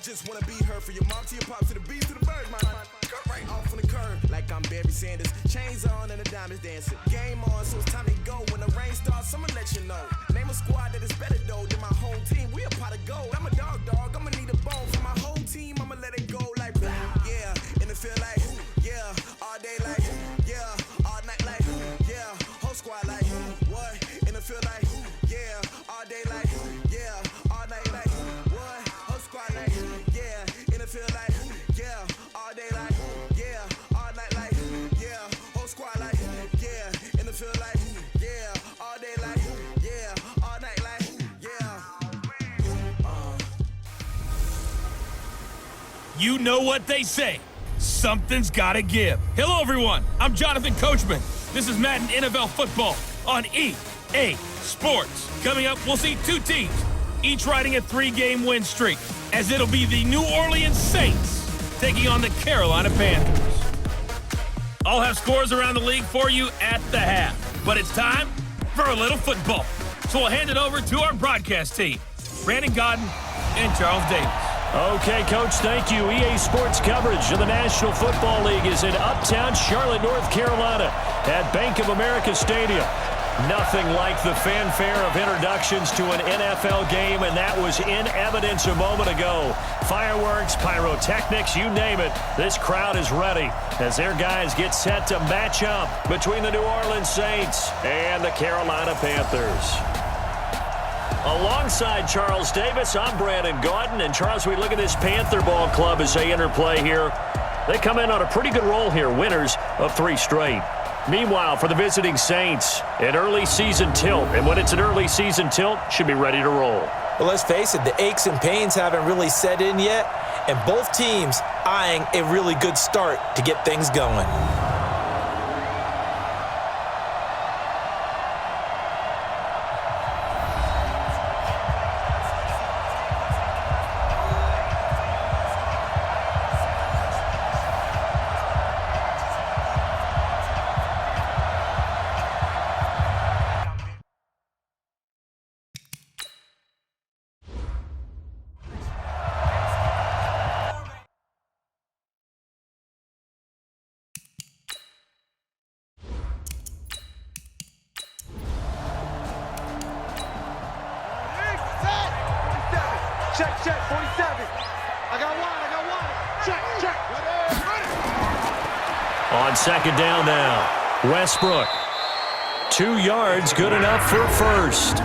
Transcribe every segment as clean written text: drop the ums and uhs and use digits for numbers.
just wanna be her. For your mom to your pops to the beast to the bird, man. Cut right off on the curb like I'm Barry Sanders. Chains on and the diamonds dancing. Game on, so it's time to go. When the rain starts, I'ma let you know. Name a squad that is better though than my whole team. We a pot of gold. I'm a dog. I'ma need a bone for my whole team. I'ma let it go like yeah. And it feel like yeah. All day like yeah. All night like yeah. Whole squad like what? And it feel like yeah. All day like yeah. All night like what? Whole squad like yeah. And it feel like yeah. All day like yeah. All night like yeah. Whole squad like yeah. And it feel like yeah. All day like yeah. All night like yeah. You know what they say. Something's gotta give. Hello, everyone. I'm Jonathan Coachman. This is Madden NFL Football on EA Sports. Coming up, we'll see two teams, each riding a 3-game win streak, as it'll be the New Orleans Saints taking on the Carolina Panthers. I'll have scores around the league for you at the half, but it's time for a little football. So we'll hand it over to our broadcast team, Brandon Godden and Charles Davis. Okay, Coach, thank you. EA Sports coverage of the National Football League is in uptown Charlotte, North Carolina at Bank of America Stadium. Nothing like the fanfare of introductions to an NFL game, and that was in evidence a moment ago. Fireworks, pyrotechnics, you name it. This crowd is ready as their guys get set to match up between the New Orleans Saints and the Carolina Panthers. Alongside Charles Davis, I'm Brandon Gaudin. And Charles, we look at this Panther ball club as they interplay here. They come in on a pretty good roll here, winners of 3 straight. Meanwhile, for the visiting Saints, an early season tilt. And when it's an early season tilt, should be ready to roll. Well, let's face it, the aches and pains haven't really set in yet. And both teams eyeing a really good start to get things going. Check, 47. I got one. Check. On second down now, Westbrook. 2 yards, good enough for a first.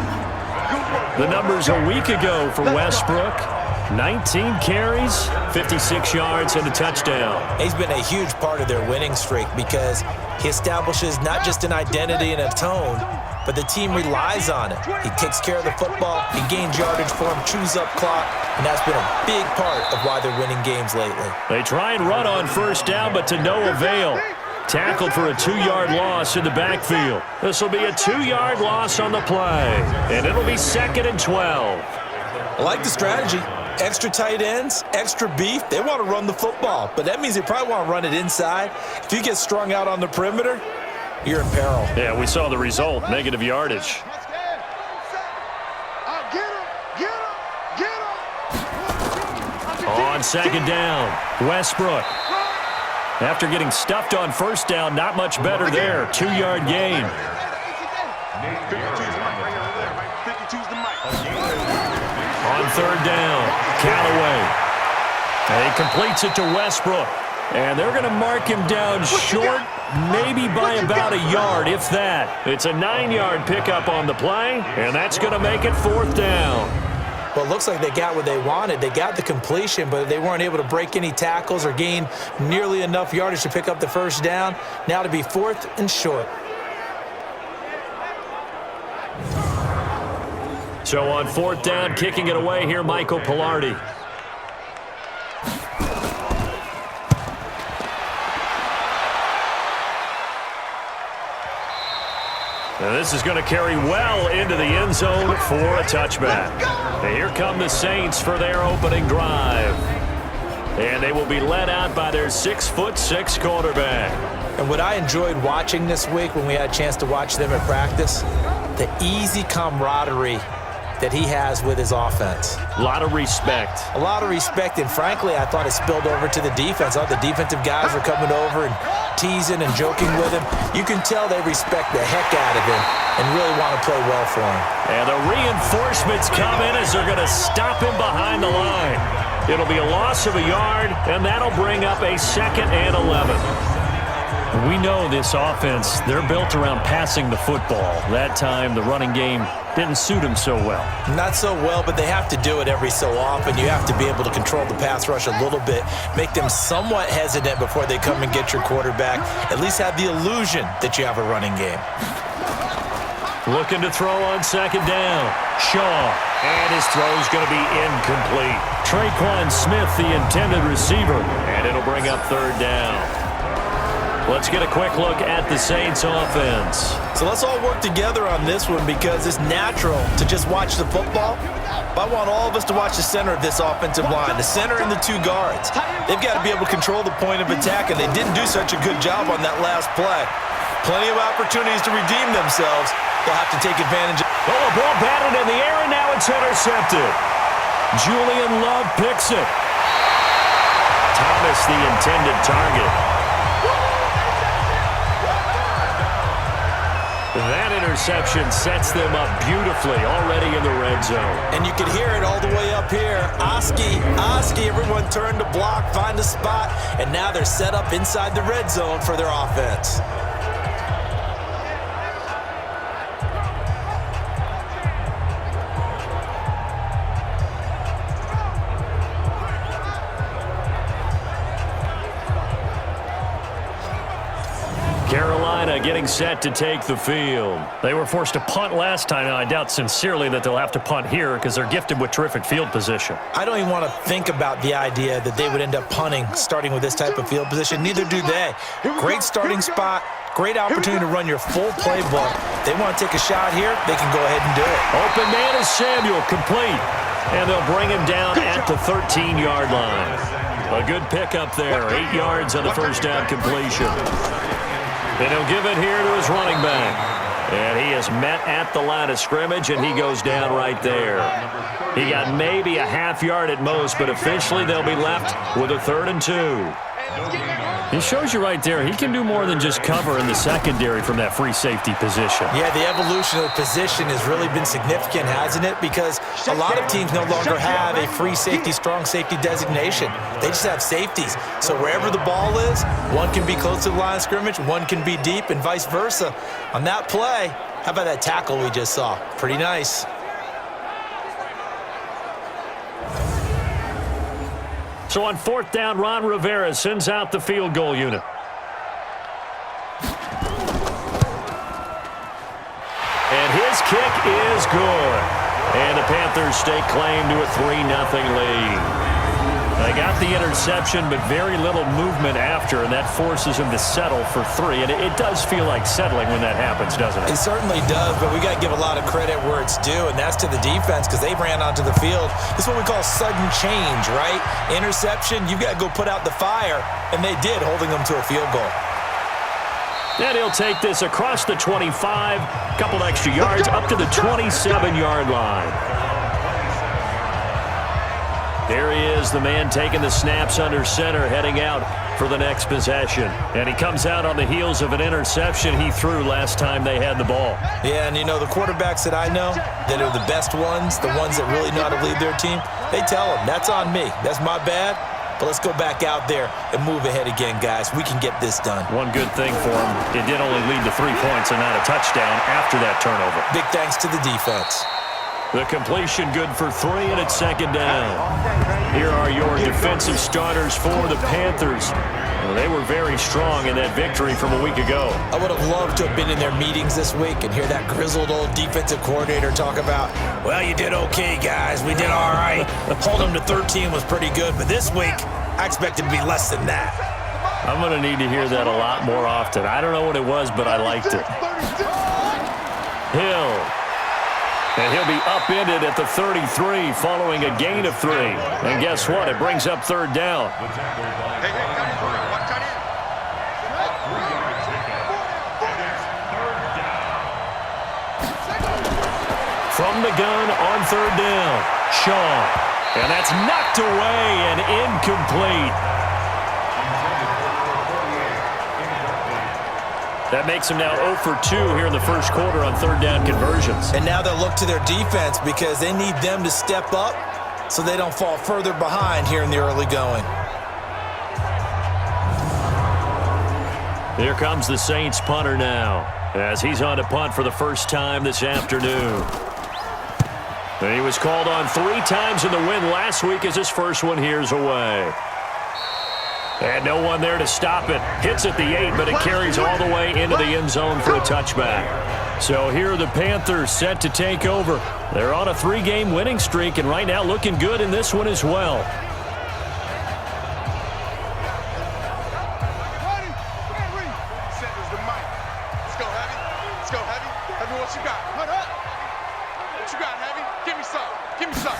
The numbers a week ago for Westbrook. 19 carries, 56 yards, and a touchdown. He's been a huge part of their winning streak because he establishes not just an identity and a tone, but the team relies on it. He takes care of the football, he gains yardage for him, chews up clock, and that's been a big part of why they're winning games lately. They try and run on first down, but to no avail. Tackled for a 2-yard loss in the backfield. This will be a 2-yard loss on the play, and it'll be 2nd and 12. I like the strategy. Extra tight ends, extra beef. They want to run the football, but that means they probably want to run it inside. If you get strung out on the perimeter, you're in peril. Yeah, we saw the result, negative yardage. On second down, Westbrook. After getting stuffed on first down, not much better there. 2-yard gain. On third down, Callaway. And he completes it to Westbrook. And they're going to mark him down short, maybe by about a yard, if that. It's a 9-yard pickup on the play, and that's going to make it 4th down. Well, it looks like they got what they wanted. They got the completion, but they weren't able to break any tackles or gain nearly enough yardage to pick up the first down. Now to be 4th and short. So on 4th down, kicking it away here, Michael Pilardi. And this is going to carry well into the end zone for a touchback. And here come the Saints for their opening drive. And they will be led out by their 6'6" quarterback. And what I enjoyed watching this week when we had a chance to watch them at practice, the easy camaraderie that he has with his offense. A lot of respect. A lot of respect, and frankly, I thought it spilled over to the defense. All the defensive guys were coming over and teasing and joking with him. You can tell they respect the heck out of him and really want to play well for him. And the reinforcements come in as they're going to stop him behind the line. It'll be a loss of a yard, and that'll bring up a 2nd and 11. We know this offense, they're built around passing the football. That time, the running game didn't suit him so well. Not so well, but they have to do it every so often. You have to be able to control the pass rush a little bit, make them somewhat hesitant before they come and get your quarterback. At least have the illusion that you have a running game. Looking to throw on 2nd down. Shaw, and his throw's going to be incomplete. Traquan Smith, the intended receiver, and it'll bring up 3rd down. Let's get a quick look at the Saints offense. So let's all work together on this one because it's natural to just watch the football. But I want all of us to watch the center of this offensive line, the center and the 2 guards. They've got to be able to control the point of attack, and they didn't do such a good job on that last play. Plenty of opportunities to redeem themselves. They'll have to take advantage of it. Oh, a ball batted in the air, and now it's intercepted. Julian Love picks it. Thomas, the intended target. That interception sets them up beautifully already in the red zone. And you can hear it all the way up here. Oski, everyone turned to block, find a spot, and now they're set up inside the red zone for their offense. Carolina getting set to take the field. They were forced to punt last time, and I doubt sincerely that they'll have to punt here because they're gifted with terrific field position. I don't even want to think about the idea that they would end up punting starting with this type of field position. Neither do they. Great starting spot, great opportunity to run your full playbook. They want to take a shot here, they can go ahead and do it. Open man is Samuel, complete. And they'll bring him down at the 13-yard line. A good pickup there, 8 yards on the first down completion. And he'll give it here to his running back. And he is met at the line of scrimmage, and he goes down right there. He got maybe a half yard at most, but officially they'll be left with a 3rd and 2. He shows you right there, he can do more than just cover in the secondary from that free safety position. Yeah, the evolution of the position has really been significant, hasn't it? Because a lot of teams no longer have a free safety, strong safety designation. They just have safeties. So wherever the ball is, one can be close to the line of scrimmage, one can be deep, and vice versa. On that play, how about that tackle we just saw? Pretty nice. So on 4th down, Ron Rivera sends out the field goal unit. And his kick is good. And the Panthers stake claim to a 3-0 lead. They got the interception, but very little movement after, and that forces him to settle for 3. And it does feel like settling when that happens, doesn't it? It certainly does, but we got to give a lot of credit where it's due, and that's to the defense because they ran onto the field. This is what we call sudden change, right? Interception, you've got to go put out the fire, and they did, holding them to a field goal. And he'll take this across the 25, couple extra yards, up to the 27-yard line. There he is, the man taking the snaps under center, heading out for the next possession. And he comes out on the heels of an interception he threw last time they had the ball. Yeah, and you know, the quarterbacks that I know that are the best ones, the ones that really know how to lead their team, they tell them, that's on me. That's my bad. But let's go back out there and move ahead again, guys. We can get this done. One good thing for him, it did only lead to 3 points and not a touchdown after that turnover. Big thanks to the defense. The completion good for 3, and it's 2nd down. Here are your defensive starters for the Panthers. Well, they were very strong in that victory from a week ago. I would have loved to have been in their meetings this week and hear that grizzled old defensive coordinator talk about, well, you did okay, guys. We did all right. Holding them to 13 was pretty good, but this week, I expected to be less than that. I'm going to need to hear that a lot more often. I don't know what it was, but I liked it. Hill. And he'll be upended at the 33 following a gain of 3. And guess what? It brings up 3rd down. From from the gun on third down. Shaw. And that's knocked away and incomplete. That makes him now 0 for 2 here in the first quarter on third down conversions. And now they'll look to their defense because they need them to step up so they don't fall further behind here in the early going. Here comes the Saints punter now as he's on to punt for the first time this afternoon. And he was called on 3 times in the win last week as his first one here's away. And no one there to stop it. Hits at the 8, but it carries all the way into the end zone for a touchback. So here are the Panthers set to take over. They're on a 3-game winning streak and right now looking good in this one as well. Let's go, Heavy. Let's go, Heavy. Heavy, what you got? What you got, Heavy? Give me some. Give me some.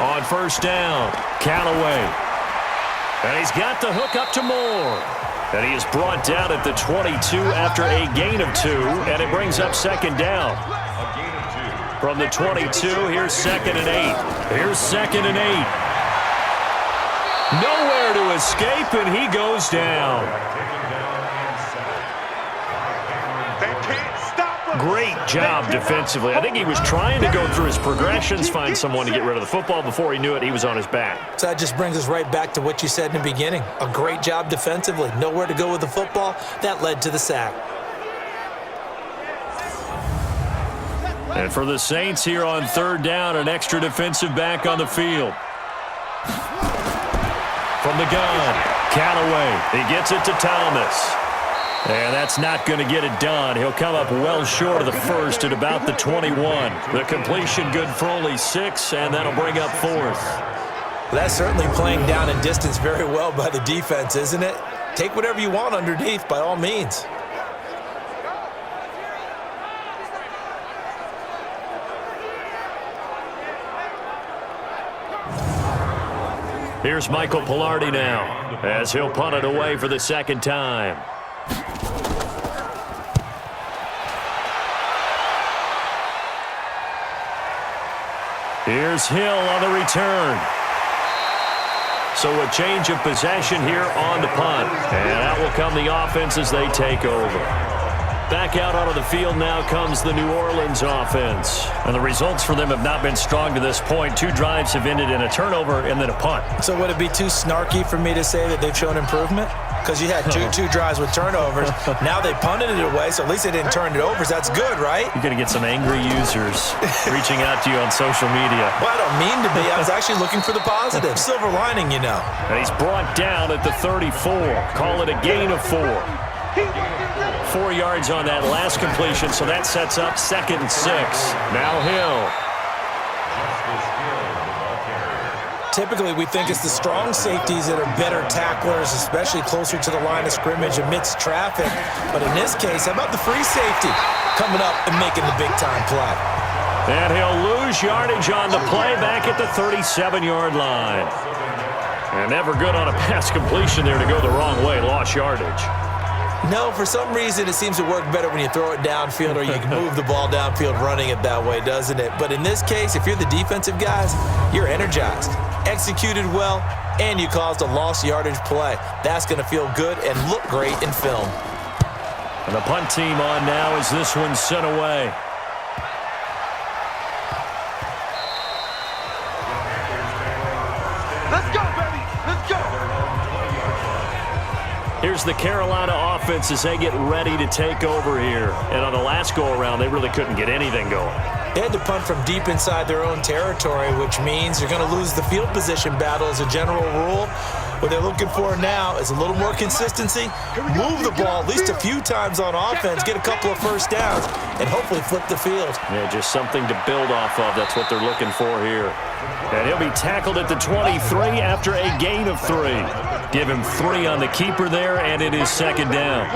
On first down, Callaway. And he's got the hook up to Moore. And he is brought down at the 22 after a gain of 2, and it brings up second down. From the 22, here's 2nd and 8. Here's 2nd and 8. Nowhere to escape, and he goes down. Great job defensively. I think he was trying to go through his progressions, find someone to get rid of the football. Before he knew it, he was on his back. So that just brings us right back to what you said in the beginning. A great job defensively. Nowhere to go with the football. That led to the sack. And for the Saints here on third down, an extra defensive back on the field. From the gun, Callaway. He gets it to Thomas. And that's not going to get it done. He'll come up well short of the first at about the 21. The completion good for only 6, and that'll bring up 4th. Well, that's certainly playing down and distance very well by the defense, isn't it? Take whatever you want underneath, by all means. Here's Michael Pilardi now as he'll punt it away for the second time. Here's Hill on the return. So a change of possession here on the punt. And out will come the offense as they take over. Back out onto the field now comes the New Orleans offense. And the results for them have not been strong to this point. 2 drives have ended in a turnover and then a punt. So would it be too snarky for me to say that they've shown improvement? Because you had two drives with turnovers. Now they punted it away, so at least they didn't turn it over. So that's good, right? You're going to get some angry users reaching out to you on social media. Well, I don't mean to be. I was actually looking for the positive. Silver lining, you know. And he's brought down at the 34. Call it a gain of 4. 4 yards on that last completion, so that sets up 2nd and 6. Now Hill. Typically, we think it's the strong safeties that are better tacklers, especially closer to the line of scrimmage amidst traffic. But in this case, how about the free safety coming up and making the big-time play? And he'll lose yardage on the play back at the 37-yard line. And never good on a pass completion there to go the wrong way. Lost yardage. No, for some reason, it seems to work better when you throw it downfield or you can move the ball downfield running it that way, doesn't it? But in this case, if you're the defensive guys, you're energized, executed well, and you caused a lost yardage play. That's going to feel good and look great in film. And the punt team on now as this one's sent away. Let's go, baby. Let's go. Here's the Carolina offense as they get ready to take over here. And on the last go-around, they really couldn't get anything going. They had to punt from deep inside their own territory, which means you're going to lose the field position battle as a general rule. What they're looking for now is a little more consistency, move the ball at least a few times on offense, get a couple of first downs, and hopefully flip the field. Yeah, just something to build off of. That's what they're looking for here. And he'll be tackled at the 23 after a gain of 3. Give him 3 on the keeper there, and it is second down.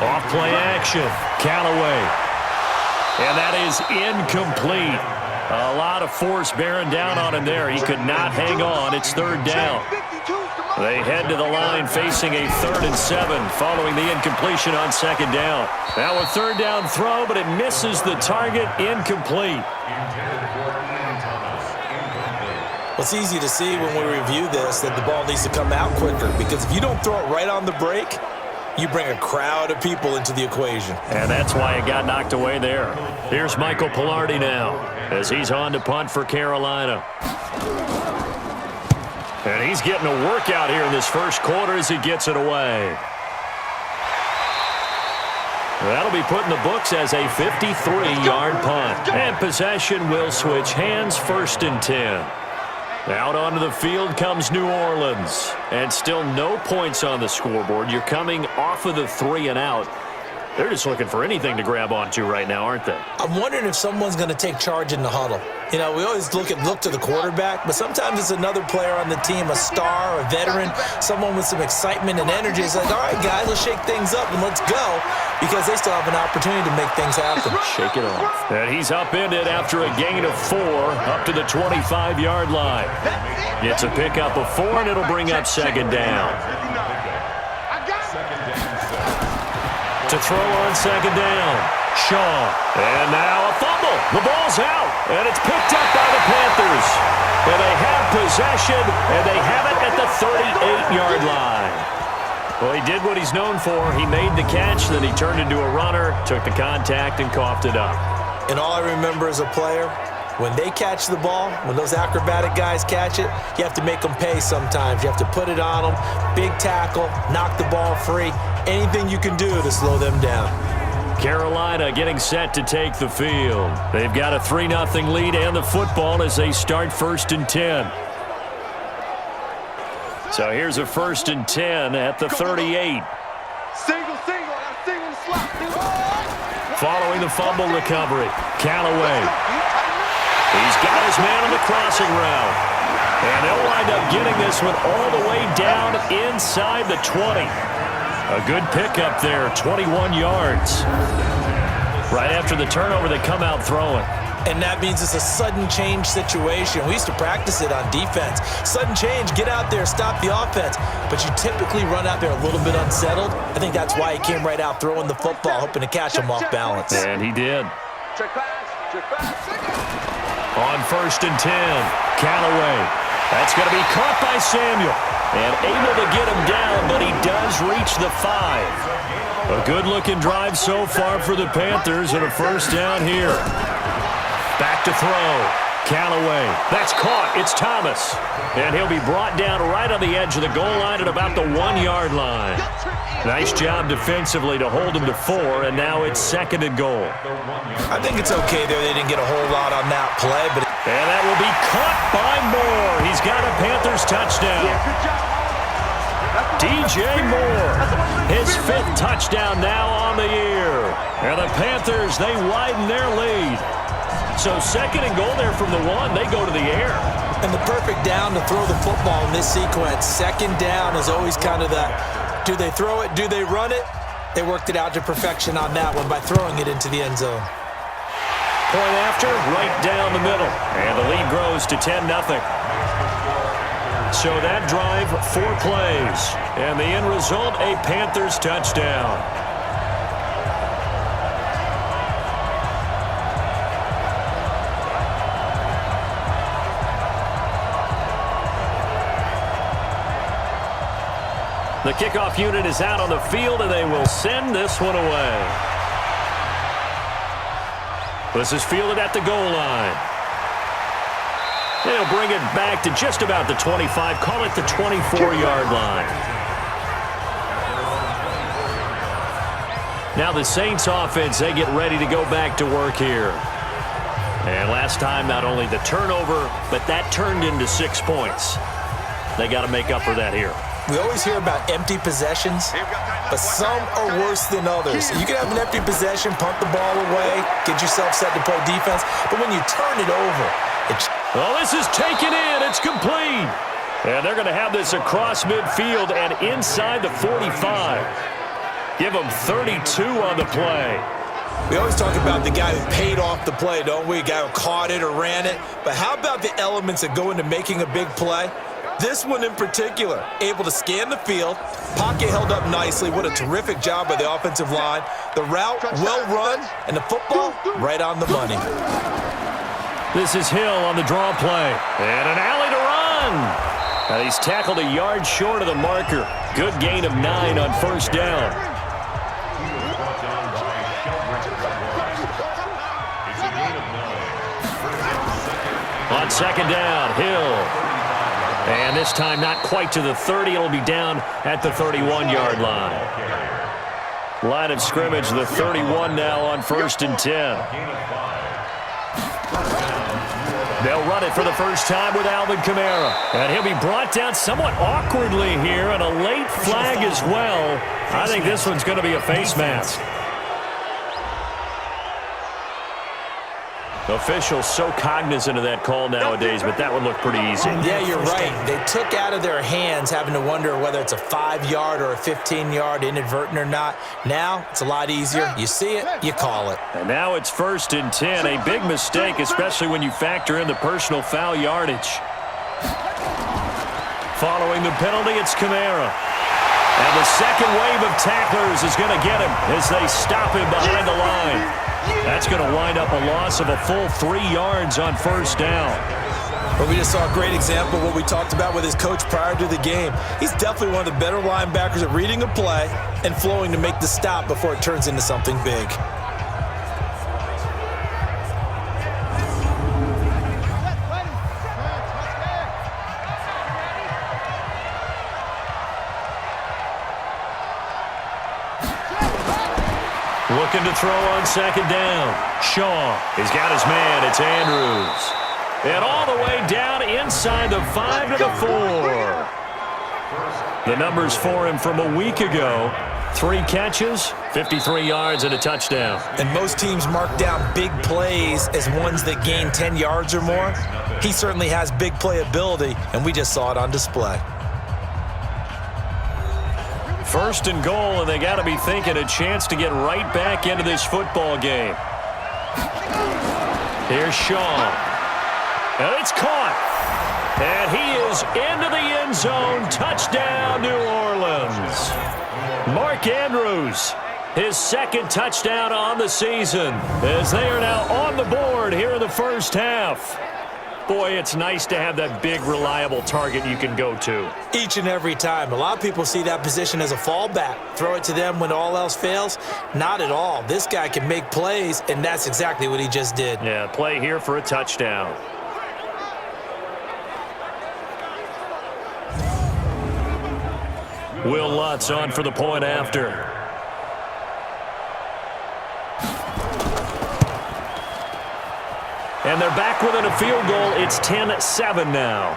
Off play action, Callaway. And that is incomplete. A lot of force bearing down on him there. He could not hang on. It's third down. They head to the line facing a 3rd and 7 following the incompletion on 2nd down. Now a 3rd down throw, but it misses the target. Incomplete. Well, it's easy to see when we review this that the ball needs to come out quicker, because if you don't throw it right on the break, you bring a crowd of people into the equation. And that's why it got knocked away there. Here's Michael Pilardi now as he's on to punt for Carolina. And he's getting a workout here in this first quarter as he gets it away. That'll be put in the books as a 53-yard punt. And possession will switch hands, 1st and 10. Out onto the field comes New Orleans. And still no points on the scoreboard. You're coming off of the 3 and out. They're just looking for anything to grab onto right now, aren't they? I'm wondering if someone's going to take charge in the huddle. You know, we always look to the quarterback, but sometimes it's another player on the team, a star, a veteran, someone with some excitement and energy. It's like, all right, guys, let's shake things up and let's go, because they still have an opportunity to make things happen. Shake it off. And he's upended after a gain of 4 up to the 25-yard line. Gets a pickup of 4, and it'll bring up 2nd down. To throw on 2nd down, Shaw. And now a fumble. The ball's out, and it's picked up by the Panthers. And they have possession, and they have it at the 38-yard line. Well, he did what he's known for. He made the catch, then he turned into a runner, took the contact, and coughed it up. And all I remember as a player, when they catch the ball, when those acrobatic guys catch it, you have to make them pay sometimes. You have to put it on them, big tackle, knock the ball free. Anything you can do to slow them down. Carolina getting set to take the field. They've got a 3-0 lead and the football as they start 1st and 10. So here's a 1st and 10 at the 38. Single slot. Following the fumble recovery, Callaway. He's got his man on the crossing route. And they'll wind up getting this one all the way down inside the 20. A good pickup there, 21 yards. Right after the turnover, they come out throwing. And that means it's a sudden change situation. We used to practice it on defense. Sudden change, get out there, stop the offense. But you typically run out there a little bit unsettled. I think that's why he came right out throwing the football, hoping to catch him off balance. And he did. On 1st and 10, Callaway. That's going to be caught by Samuel. And able to get him down, but he does reach the 5. A good-looking drive so far for the Panthers, and a 1st down here. Back to throw. Callaway. That's caught. It's Thomas. And he'll be brought down right on the edge of the goal line at about the 1-yard line. Nice job defensively to hold him to 4, and now it's 2nd and goal. I think it's okay there. They didn't get a whole lot on that play, but... And that will be caught by Moore. He's got a Panthers touchdown. DJ Moore, his 5th touchdown now on the year. And the Panthers, they widen their lead. So 2nd and goal there from the 1. They go to the air. And the perfect down to throw the football in this sequence. 2nd down is always kind of that, do they throw it, do they run it? They worked it out to perfection on that one by throwing it into the end zone. Point after, right down the middle. And the lead grows to 10-0. So that drive, 4 plays. And the end result, a Panthers touchdown. The kickoff unit is out on the field, and they will send this one away. This is fielded at the goal line. They'll bring it back to just about the 25, call it the 24-yard line. Now the Saints offense, they get ready to go back to work here. And last time, not only the turnover, but that turned into 6 points. They got to make up for that here. We always hear about empty possessions, but some are worse than others. You can have an empty possession, punt the ball away, get yourself set to play defense, but when you turn it over, it's... Well, this is taken in. It's complete. And they're going to have this across midfield and inside the 45. Give them 32 on the play. We always talk about the guy who paid off the play, don't we? A guy who caught it or ran it. But how about the elements that go into making a big play? This one in particular, able to scan the field. Pocket held up nicely. What a terrific job by the offensive line. The route well run, and the football right on the money. This is Hill on the draw play. And an alley to run. And he's tackled a yard short of the marker. Good gain of 9 on first down. On second down, Hill. And this time not quite to the 30. It'll be down at the 31-yard line. Line of scrimmage, the 31 now on 1st and 10. They'll run it for the first time with Alvin Kamara. And he'll be brought down somewhat awkwardly here, and a late flag as well. I think this one's going to be a face mask. Officials so cognizant of that call nowadays, but that would look pretty easy. Yeah, you're right. They took out of their hands having to wonder whether it's a 5-yard or a 15-yard inadvertent or not. Now, it's a lot easier. You see it, you call it. And now it's 1st and 10. A big mistake, especially when you factor in the personal foul yardage. Following the penalty, it's Kamara. And the second wave of tacklers is going to get him as they stop him behind the line. That's going to wind up a loss of a full 3 yards on first down. Well, we just saw a great example of what we talked about with his coach prior to the game. He's definitely one of the better linebackers at reading a play and flowing to make the stop before it turns into something big. Looking to throw on second down. Shaw. He's got his man. It's Andrews. And all the way down inside the 5 to the 4. The numbers for him from a week ago. 3 catches, 53 yards, and a touchdown. And most teams mark down big plays as ones that gain 10 yards or more. He certainly has big playability, and we just saw it on display. 1st and goal, and they got to be thinking a chance to get right back into this football game. Here's Shaw. And it's caught. And he is into the end zone. Touchdown, New Orleans. Mark Andrews, his 2nd touchdown on the season, as they are now on the board here in the first half. Boy, it's nice to have that big, reliable target you can go to. Each and every time. A lot of people see that position as a fallback. Throw it to them when all else fails. Not at all. This guy can make plays, and that's exactly what he just did. Yeah, play here for a touchdown. Will Lutz on for the point after. And they're back within a field goal. It's 10-7 now.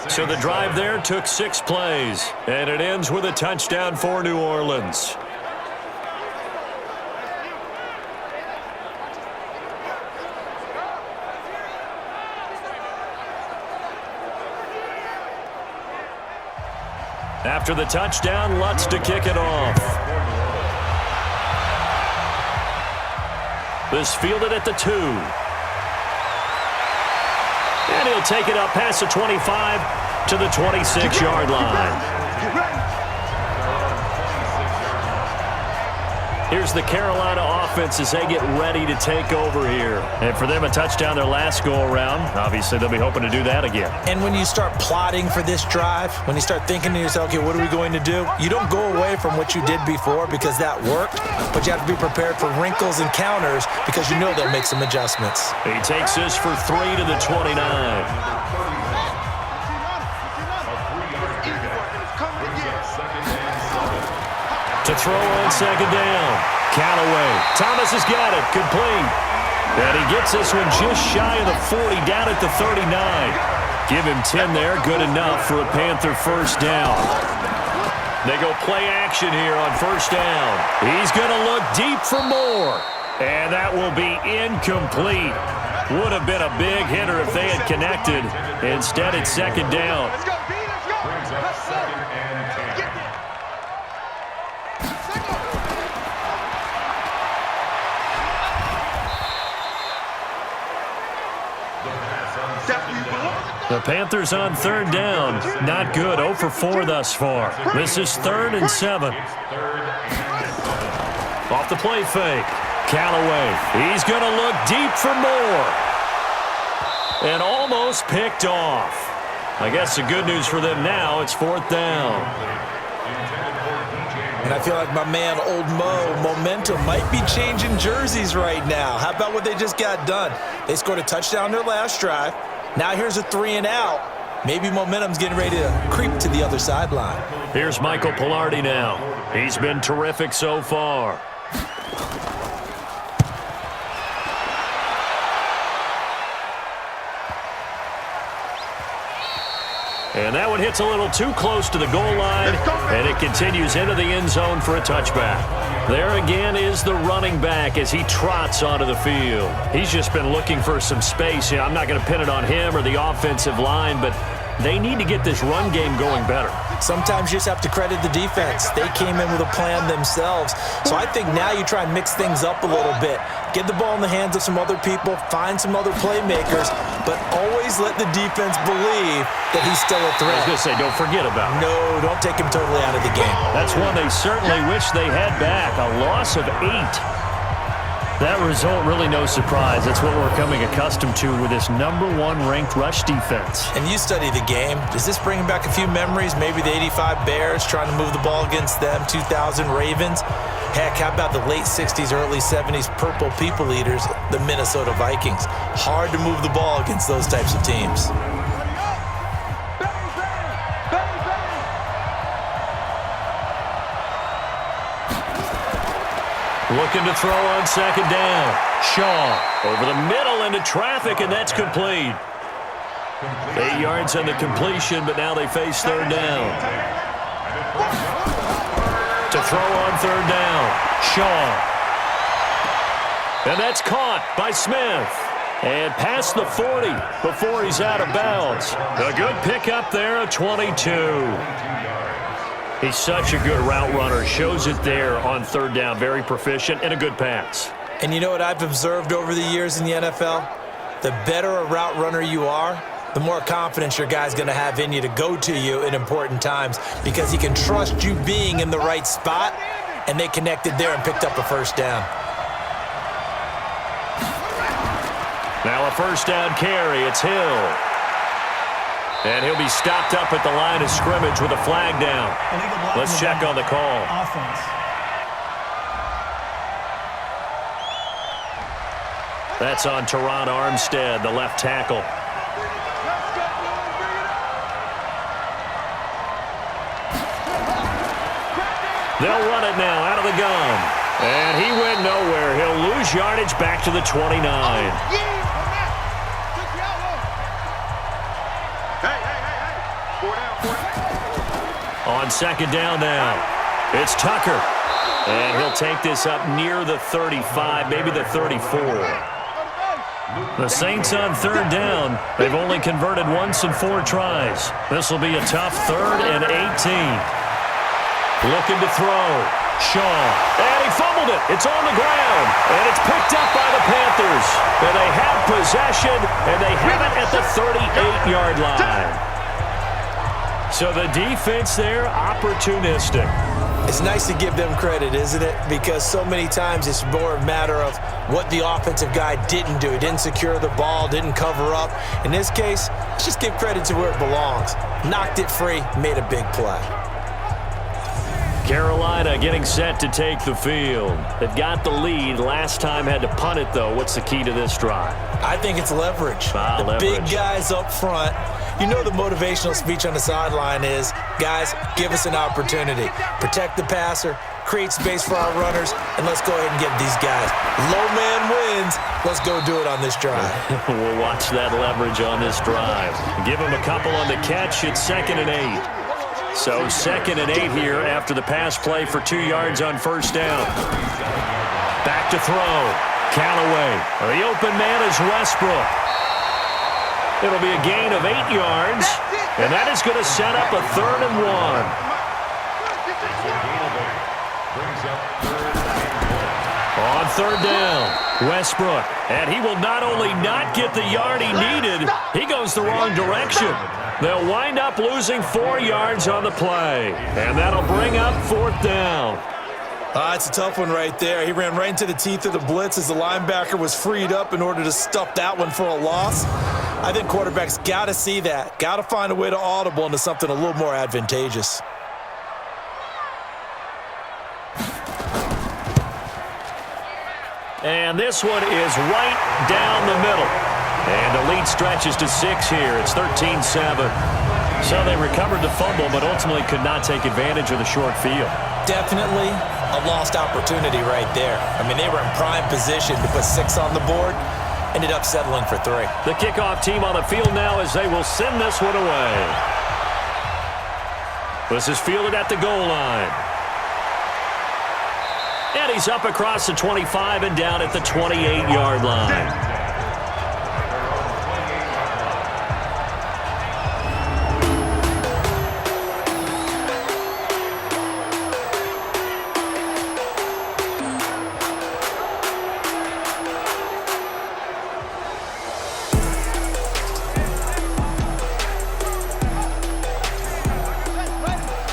So the drive there took 6 plays, and it ends with a touchdown for New Orleans. After the touchdown, Lutz to kick it off. This fielded at the 2. And he'll take it up past the 25 to the 26-yard line. Here's the Carolina offense as they get ready to take over here. And for them, a touchdown their last go-around. Obviously, they'll be hoping to do that again. And when you start plotting for this drive, when you start thinking to yourself, okay, what are we going to do? You don't go away from what you did before because that worked, but you have to be prepared for wrinkles and counters because you know they'll make some adjustments. He takes this for 3 to the 29. To throw on second down. Callaway. Thomas has got it. Complete. And he gets this one just shy of the 40, down at the 39. Give him 10 there. Good enough for a Panther first down. They go play action here on first down. He's going to look deep for more. And that will be incomplete. Would have been a big hitter if they had connected. Instead, it's second down. Let's go, B, let's go. Let's go. Get there. Definitely The Panthers on third down. Not good. 0 for 4 thus far. This is 3rd and 7. Off the play fake. Callaway. He's going to look deep for more. And almost picked off. I guess the good news for them now, it's 4th down. And I feel like my man, Old Mo, momentum might be changing jerseys right now. How about what they just got done? They scored a touchdown their last drive. Now here's a 3 and out. Maybe momentum's getting ready to creep to the other sideline. Here's Michael Pilardi now. He's been terrific so far. And that one hits a little too close to the goal line, and it continues into the end zone for a touchback. There again is the running back as he trots onto the field. He's just been looking for some space. I'm not going to pin it on him or the offensive line, but they need to get this run game going better. Sometimes you just have to credit the defense. They came in with a plan themselves. So I think now you try and mix things up a little bit. Get the ball in the hands of some other people, find some other playmakers, but always let the defense believe that he's still a threat. I was going to say, don't forget about it. No, don't take him totally out of the game. That's one they certainly wish they had back. A loss of 8. That result, really no surprise. That's what we're coming accustomed to with this #1 ranked rush defense. And you study the game. Does this bring back a few memories? Maybe the 85 Bears trying to move the ball against them, 2000 Ravens. Heck, how about the late 60s, early 70s Purple People Eaters, the Minnesota Vikings? Hard to move the ball against those types of teams. Looking to throw on 2nd down. Shaw over the middle into traffic, and that's complete. 8 yards on the completion, but now they face 3rd down. To throw on 3rd down. Shaw. And that's caught by Smith. And past the 40 before he's out of bounds. A good pickup there of 22. He's such a good route runner. Shows it there on 3rd down. Very proficient and a good pass. And you know what I've observed over the years in the NFL? The better a route runner you are, the more confidence your guy's going to have in you to go to you in important times because he can trust you being in the right spot, and they connected there and picked up a 1st down. Now a 1st down carry. It's Hill. And he'll be stopped up at the line of scrimmage with a flag down. Let's check on the call. That's on Teron Armstead, the left tackle. They'll run it now out of the gun. And he went nowhere. He'll lose yardage back to the 29. On 2nd down now, it's Tucker. And he'll take this up near the 35, maybe the 34. The Saints on 3rd down. They've only converted once in 4 tries. This will be a tough 3rd and 18. Looking to throw. Shaw. And he fumbled it. It's on the ground. And it's picked up by the Panthers. And they have possession, and they have it at the 38-yard line. So the defense there, opportunistic. It's nice to give them credit, isn't it? Because so many times it's more a matter of what the offensive guy didn't do. He didn't secure the ball, didn't cover up. In this case, let's just give credit to where it belongs. Knocked it free, made a big play. Carolina getting set to take the field. They've got the lead. Last time had to punt it, though. What's the key to this drive? I think it's leverage. The leverage. Big guys up front. You know the motivational speech on the sideline is, guys, give us an opportunity. Protect the passer, create space for our runners, and let's go ahead and give these guys. Low man wins. Let's go do it on this drive. We'll watch that leverage on this drive. Give them a couple on the catch. It's 2nd and 8. So 2nd and 8 here after the pass play for 2 yards on 1st down. Back to throw. Callaway. The open man is Westbrook. It'll be a gain of 8 yards, and that is going to set up a 3rd and 1. On 3rd down, Westbrook. And he will not only not get the yard he needed, he goes goes the wrong direction. They'll wind up losing 4 yards on the play, and that'll bring up 4th down. It's a tough one right there. He ran right into the teeth of the blitz as the linebacker was freed up in order to stuff that one for a loss. I think quarterbacks got to see that. Got to find a way to audible into something a little more advantageous. And this one is right down the middle. And the lead stretches to 6 here. It's 13-7. So they recovered the fumble, but ultimately could not take advantage of the short field. Definitely a lost opportunity right there. I mean, they were in prime position to put 6 on the board. Ended up settling for 3. The kickoff team on the field now as they will send this one away. This is fielded at the goal line. And he's up across the 25 and down at the 28-yard line.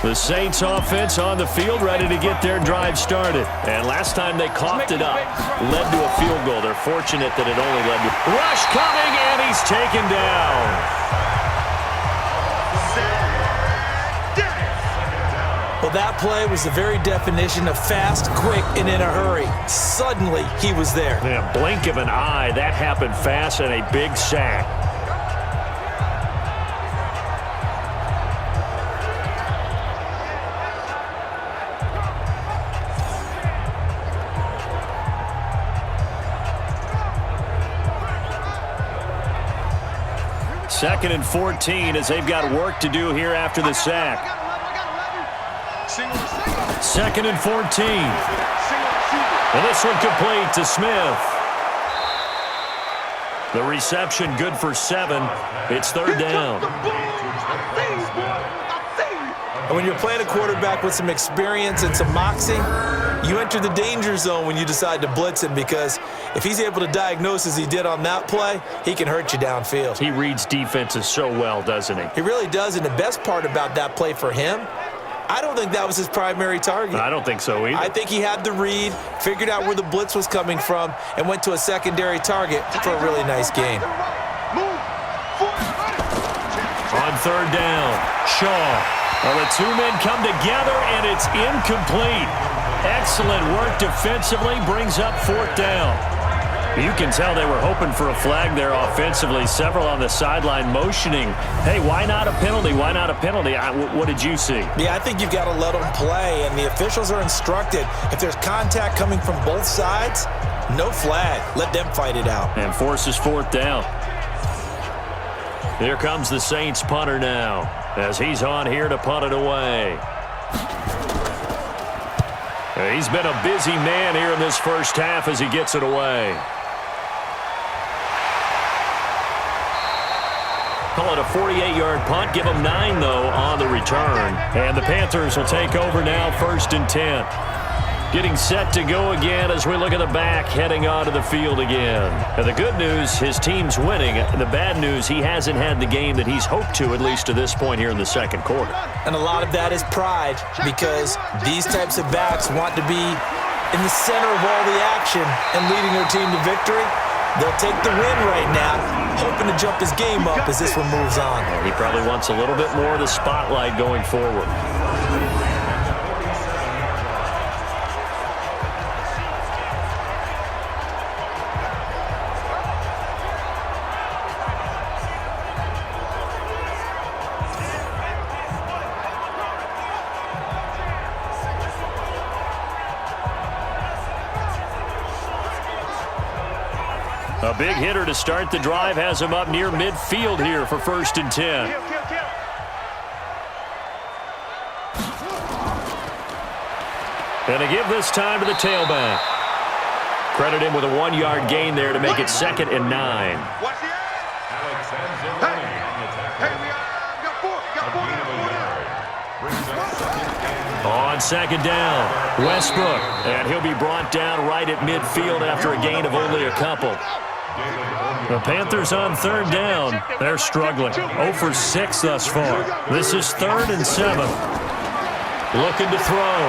The Saints offense on the field, ready to get their drive started. And last time they coughed it up, led to a field goal. They're fortunate that it only led to... Rush coming, and he's taken down. Well, that play was the very definition of fast, quick, and in a hurry. Suddenly, he was there. In a blink of an eye, that happened fast and a big sack. Second and 14 as they've got work to do here after the sack. Second and 14. And this one complete to Smith. The reception good for 7. It's 3rd down. And when you're playing a quarterback with some experience and some moxie, you enter the danger zone when you decide to blitz him, because if he's able to diagnose as he did on that play, he can hurt you downfield. He reads defenses so well, doesn't he? He really does, and the best part about that play for him, I don't think that was his primary target. I don't think so either. I think he had the read, figured out where the blitz was coming from, and went to a secondary target for a really nice gain. On 3rd down, Shaw. Well, the 2 men come together, and it's incomplete. Excellent work defensively, brings up 4th down. You can tell they were hoping for a flag there offensively. Several on the sideline motioning, hey, why not a penalty? Why not a penalty? What did you see? Yeah, I think you've got to let them play, and the officials are instructed. If there's contact coming from both sides, no flag. Let them fight it out. And forces 4th down. Here comes the Saints punter now, as he's on here to punt it away. He's been a busy man here in this first half as he gets it away. Call it a 48-yard punt. Give him 9, though, on the return. And the Panthers will take over now, 1st and 10. Getting set to go again as we look at the back, heading onto the field again. And the good news, his team's winning. The bad news, he hasn't had the game that he's hoped to, at least to this point here in the second quarter. And a lot of that is pride, because these types of backs want to be in the center of all the action and leading their team to victory. They'll take the win right now, hoping to jump his game up as this one moves on. He probably wants a little bit more of the spotlight going forward. A big hitter to start the drive has him up near midfield here for 1st and 10. And to give this time to the tailback. Credit him with a 1-yard gain there to make it 2nd and 9. On 2nd down, Westbrook. And he'll be brought down right at midfield after a gain of only a couple. The Panthers on third down. They're struggling. 0 for 6 thus far. This is 3rd and 7. Looking to throw.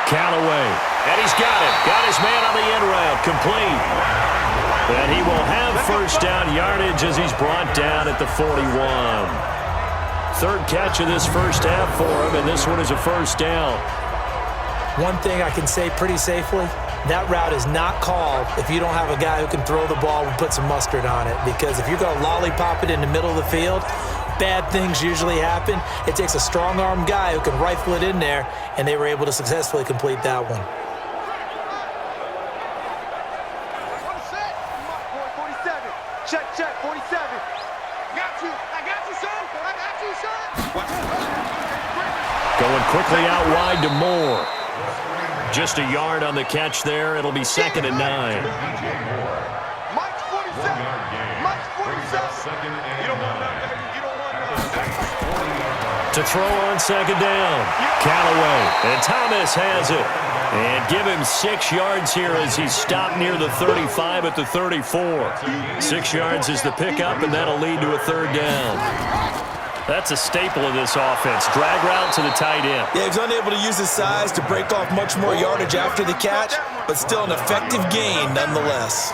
Callaway. And he's got it. Got his man on the end route. Complete. And he will have first down yardage as he's brought down at the 41. 3rd catch of this first half for him, and this one is a first down. One thing I can say pretty safely, that route is not called if you don't have a guy who can throw the ball and put some mustard on it. Because if you're going to lollipop it in the middle of the field, bad things usually happen. It takes a strong-arm guy who can rifle it in there, and they were able to successfully complete that one. Check, 47. Got you. I got you, son. I got you, son. Going quickly out wide to Moore. Just a yard on the catch there. It'll be 2nd and 9. Mike's 47. Mike's 47. You don't want that. You don't want that. To throw on 2nd down. Callaway. And Thomas has it. And give him 6 yards here as he's stopped near the 35 at the 34. 6 yards is the pickup, and that'll lead to a 3rd down. That's a staple of this offense. Drag route to the tight end. Yeah, he's unable to use his size to break off much more yardage after the catch, but still an effective gain nonetheless.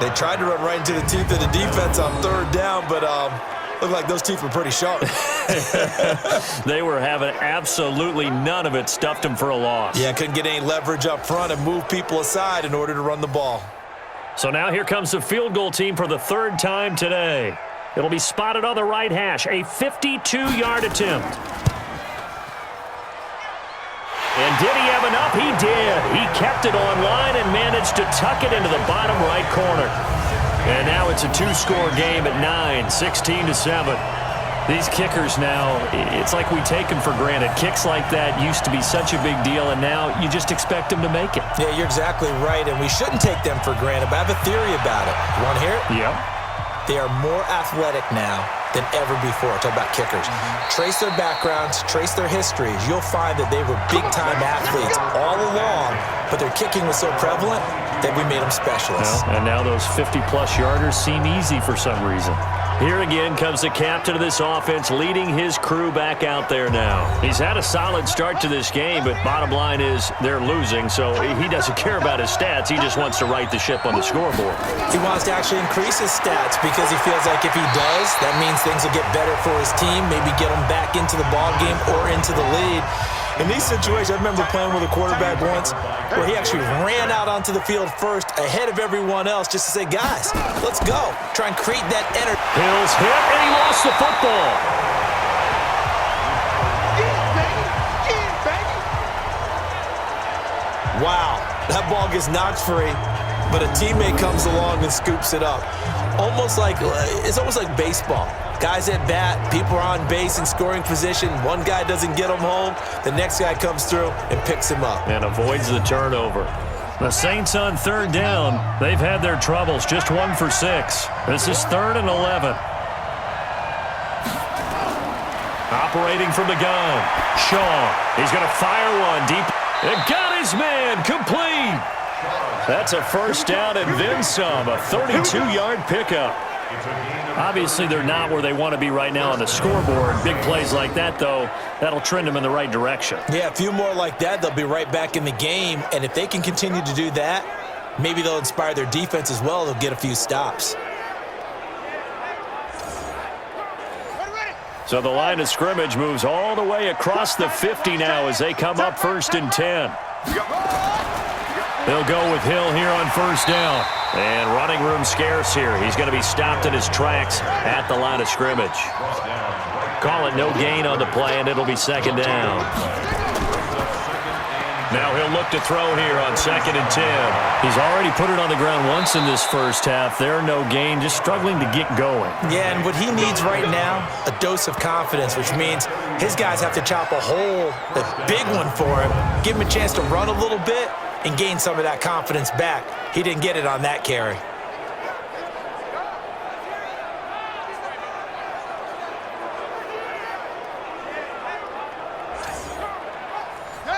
They tried to run right into the teeth of the defense on 3rd down, but looked like those teeth were pretty sharp. They were having absolutely none of it. Stuffed them for a loss. Yeah, couldn't get any leverage up front and move people aside in order to run the ball. So now here comes the field goal team for the 3rd time today. It'll be spotted on the right hash. A 52-yard attempt. And did he have enough? He did. He kept it on line and managed to tuck it into the bottom right corner. And now it's a 2-score game at 9, 16-7. These kickers now, it's like we take them for granted. Kicks like that used to be such a big deal, and now you just expect them to make it. Yeah, you're exactly right, and we shouldn't take them for granted, but I have a theory about it. You want to hear it? Yep. They are more athletic now than ever before. Talk about kickers. Trace their backgrounds, trace their histories. You'll find that they were big-time athletes all along, but their kicking was so prevalent that we made them specialists. Well, and now those 50-plus yarders seem easy for some reason. Here again comes the captain of this offense leading his crew back out there now. He's had a solid start to this game, but bottom line is they're losing, so he doesn't care about his stats. He just wants to right the ship on the scoreboard. He wants to actually increase his stats because he feels like if he does, that means things will get better for his team, maybe get him back into the ball game or into the lead. In these situations, I remember playing with a quarterback once where he actually ran out onto the field first ahead of everyone else just to say, guys, let's go. Try and create that energy. Hill's hit, and he lost the football. Wow, that ball gets knocked free, but a teammate comes along and scoops it up. It's almost like baseball. Guys at bat, people are on base in scoring position. One guy doesn't get him home. The next guy comes through and picks him up. And avoids the turnover. The Saints on 3rd down. They've had their troubles. Just 1 for 6. This is 3rd and 11. Operating from the gun. Shaw. He's going to fire one deep. And got his man. Complete. That's a first down and then some. A 32-yard pickup. Obviously, they're not where they want to be right now on the scoreboard. Big plays like that, though, that'll trend them in the right direction. Yeah, a few more like that, they'll be right back in the game. And if they can continue to do that, maybe they'll inspire their defense as well. They'll get a few stops. So the line of scrimmage moves all the way across the 50 now as they come up 1st and 10. They'll go with Hill here on 1st down. And running room scarce here. He's going to be stopped in his tracks at the line of scrimmage. Call it no gain on the play, and it'll be 2nd down. Now he'll look to throw here on 2nd and 10. He's already put it on the ground once in this first half. There, no gain, just struggling to get going. Yeah, and what he needs right now, a dose of confidence, which means his guys have to chop a hole, a big one for him, give him a chance to run a little bit, and gain some of that confidence back. He didn't get it on that carry.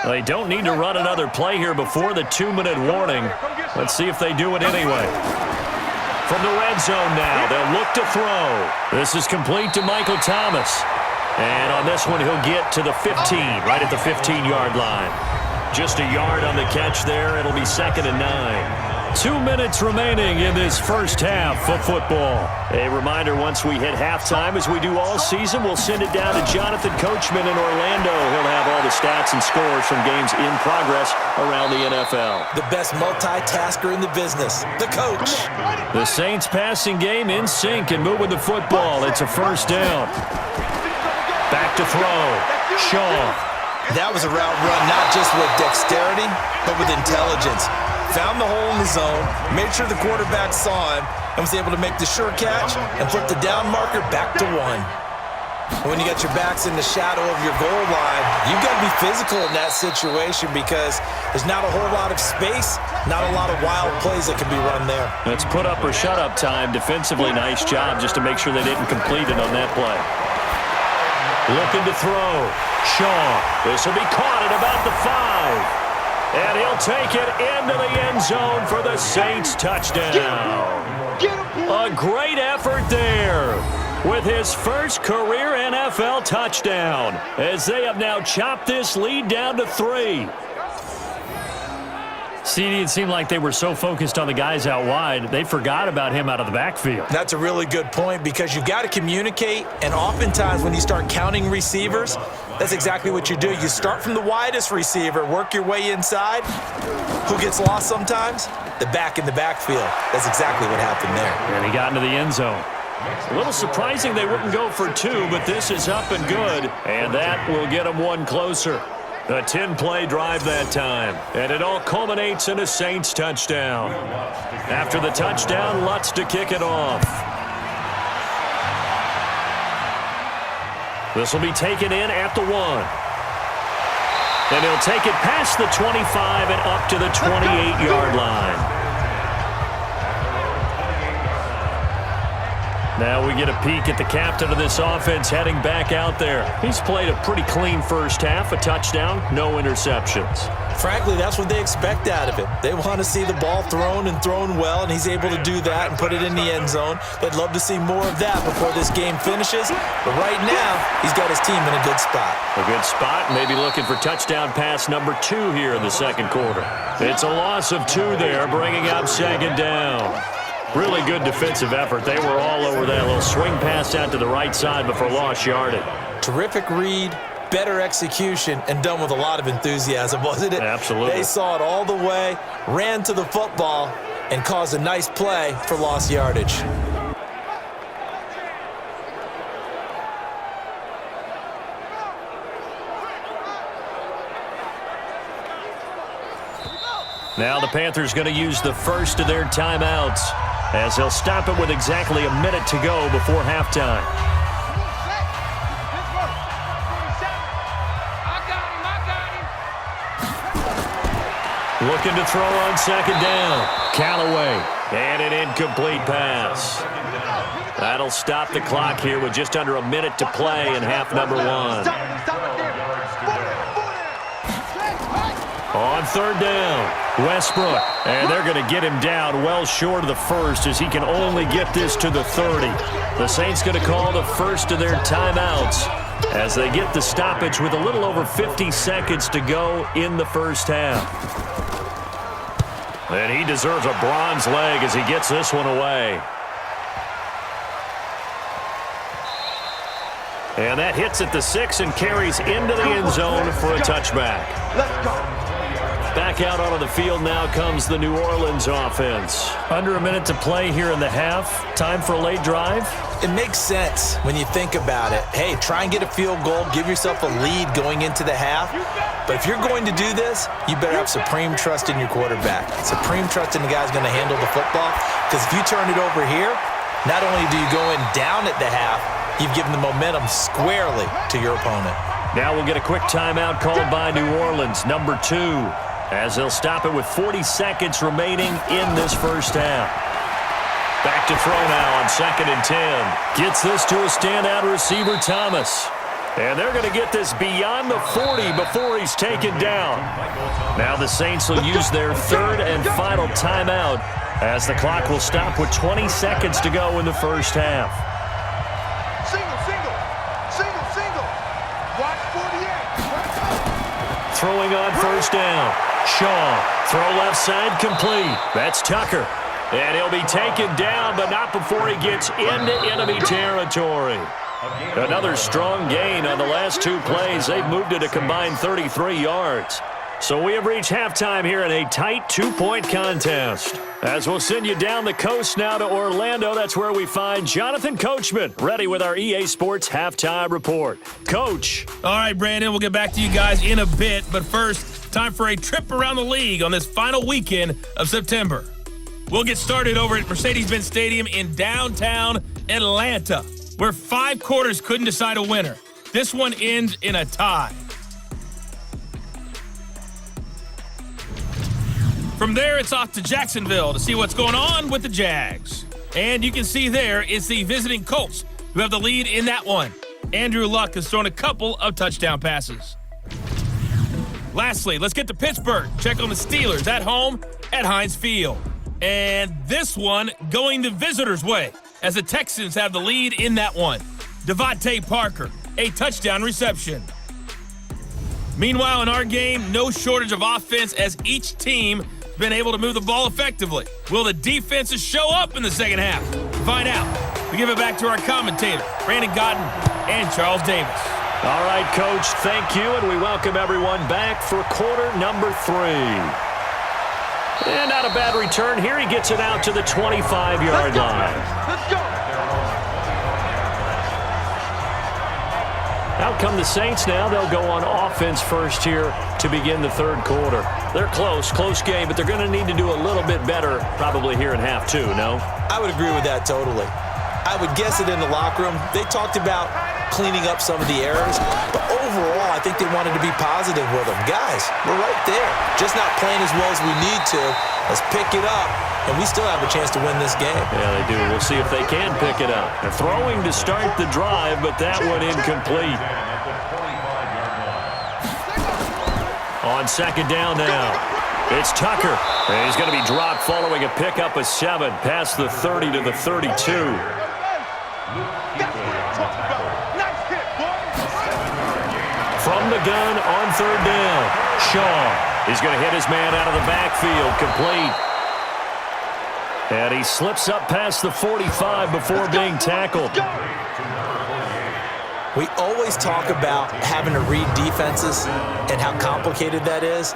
They don't need to run another play here before the 2-minute warning. Let's see if they do it anyway. From the red zone now, they'll look to throw. This is complete to Michael Thomas. And on this one, he'll get to the 15, right at the 15-yard line. Just a yard on the catch there. It'll be 2nd and 9. 2 minutes remaining in this first half of football. A reminder, once we hit halftime, as we do all season, we'll send it down to Jonathan Coachman in Orlando. He'll have all the stats and scores from games in progress around the NFL. The best multitasker in the business, the coach. The Saints passing game in sync and moving the football. It's a first down. Back to throw. Shaw. That was a route run not just with dexterity, but with intelligence. Found the hole in the zone, made sure the quarterback saw him, and was able to make the sure catch and flip the down marker back to 1. And when you got your backs in the shadow of your goal line, you've got to be physical in that situation because there's not a whole lot of space, not a lot of wild plays that can be run there. It's put up or shut up time. Defensively, nice job just to make sure they didn't complete it on that play. Looking to throw. Shaw. This will be caught at about the 5. And he'll take it into the end zone for the Saints touchdown. A great effort there with his first career NFL touchdown as they have now chopped this lead down to 3. CD, it seemed like they were so focused on the guys out wide, they forgot about him out of the backfield. That's a really good point because you've got to communicate, and oftentimes when you start counting receivers, that's exactly what you do. You start from the widest receiver, work your way inside. Who gets lost sometimes? The back in the backfield. That's exactly what happened there. And he got into the end zone. A little surprising they wouldn't go for 2, but this is up and good, and that will get them 1 closer. A 10-play drive that time, and it all culminates in a Saints touchdown. After the touchdown, Lutz to kick it off. This will be taken in at the 1. And he'll take it past the 25 and up to the 28-yard line. Now we get a peek at the captain of this offense heading back out there. He's played a pretty clean first half, a touchdown, no interceptions. Frankly, that's what they expect out of him. They want to see the ball thrown and thrown well, and he's able to do that and put it in the end zone. They'd love to see more of that before this game finishes. But right now, he's got his team in a good spot. A good spot, maybe looking for touchdown pass number 2 here in the second quarter. It's a loss of 2 there, bringing up 2nd down. Really good defensive effort. They were all over that little swing pass out to the right side before lost yardage. Terrific read, better execution, and done with a lot of enthusiasm, wasn't it? Absolutely. They saw it all the way, ran to the football, and caused a nice play for lost yardage. Now the Panthers going to use the first of their timeouts as they'll stop it with exactly a minute to go before halftime. Looking to throw on 2nd down. Callaway. And an incomplete pass. That'll stop the clock here with just under a minute to play in half number 1. On 3rd down. Westbrook, and they're going to get him down well short of the first as he can only get this to the 30. The Saints going to call the first of their timeouts as they get the stoppage with a little over 50 seconds to go in the first half. And he deserves a bronze leg as he gets this one away. And that hits at the 6 and carries into the end zone for a touchback. Let's go. Back out onto the field now comes the New Orleans offense. Under a minute to play here in the half. Time for a late drive. It makes sense when you think about it. Hey, try and get a field goal, give yourself a lead going into the half. But if you're going to do this, you better have supreme trust in your quarterback. Supreme trust in the guy's going to handle the football. Because if you turn it over here, not only do you go in down at the half, you've given the momentum squarely to your opponent. Now we'll get a quick timeout called by New Orleans, number 2. As they'll stop it with 40 seconds remaining in this first half. Back to throw now on 2nd and 10. Gets this to a standout receiver, Thomas. And they're going to get this beyond the 40 before he's taken down. Now the Saints will use their 3rd and final timeout as the clock will stop with 20 seconds to go in the first half. Single, single. Single, single. Watch 48. Throwing on first down. Shaw, throw left side complete. That's Tucker. And he'll be taken down, but not before he gets into enemy territory. Another strong gain on the last two plays. They've moved it a combined 33 yards. So we have reached halftime here in a tight 2-point contest. As we'll send you down the coast now to Orlando, that's where we find Jonathan Coachman, ready with our EA Sports Halftime Report. Coach. All right, Brandon, we'll get back to you guys in a bit. But first, time for a trip around the league on this final weekend of September. We'll get started over at Mercedes-Benz Stadium in downtown Atlanta, where 5 quarters couldn't decide a winner. This one ends in a tie. From there, it's off to Jacksonville to see what's going on with the Jags. And you can see there is the visiting Colts who have the lead in that one. Andrew Luck has thrown a couple of touchdown passes. Lastly, let's get to Pittsburgh. Check on the Steelers at home at Heinz Field. And this one going the visitors' way as the Texans have the lead in that one. Devontae Parker, a touchdown reception. Meanwhile, in our game, no shortage of offense as each team has been able to move the ball effectively. Will the defenses show up in the second half? To find out, we give it back to our commentators, Brandon Godden and Charles Davis. All right, Coach, thank you, and we welcome everyone back for quarter number 3. And not a bad return here. He gets it out to the 25-yard line. Let's go. Out come the Saints now. They'll go on offense first here to begin the third quarter. They're close game, but they're going to need to do a little bit better probably here in half 2, no? I would agree with that totally. I would guess it in the locker room. They talked about cleaning up some of the errors, but overall, I think they wanted to be positive with them. Guys, we're right there. Just not playing as well as we need to. Let's pick it up, and we still have a chance to win this game. Yeah, they do. We'll see if they can pick it up. They're throwing to start the drive, but that one incomplete. On second down now, it's Tucker. And he's going to be dropped following a pickup of 7 past the 30 to the 32. From the gun on third down, Shaw is going to hit his man out of the backfield, complete. And he slips up past the 45 before being tackled. We always talk about having to read defenses and how complicated that is.